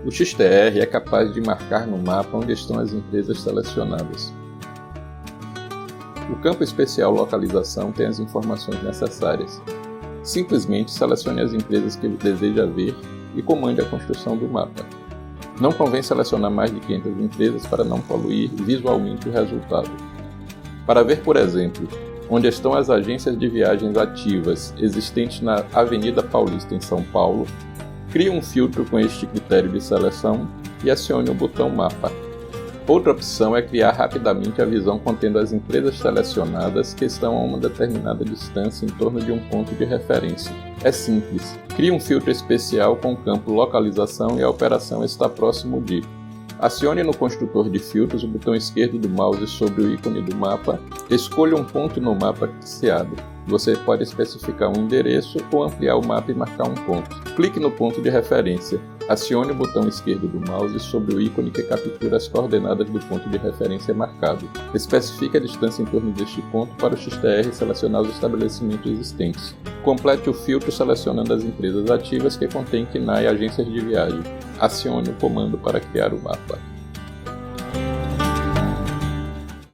O XTR é capaz de marcar no mapa onde estão as empresas selecionadas. O campo especial Localização tem as informações necessárias. Simplesmente selecione as empresas que deseja ver e comande a construção do mapa. Não convém selecionar mais de 500 empresas para não poluir visualmente o resultado. Para ver, por exemplo, onde estão as agências de viagens ativas existentes na Avenida Paulista em São Paulo, crie um filtro com este critério de seleção e acione o botão Mapa. Outra opção é criar rapidamente a visão contendo as empresas selecionadas que estão a uma determinada distância em torno de um ponto de referência. É simples. Crie um filtro especial com o campo Localização e a operação está próximo de. Acione no construtor de filtros o botão esquerdo do mouse sobre o ícone do mapa. Escolha um ponto no mapa que se abre. Você pode especificar um endereço ou ampliar o mapa e marcar um ponto. Clique no ponto de referência. Acione o botão esquerdo do mouse sobre o ícone que captura as coordenadas do ponto de referência marcado. Especifique a distância em torno deste ponto para o XTR selecionar os estabelecimentos existentes. Complete o filtro selecionando as empresas ativas que contêm KNAI agências de viagem. Acione o comando para criar o mapa.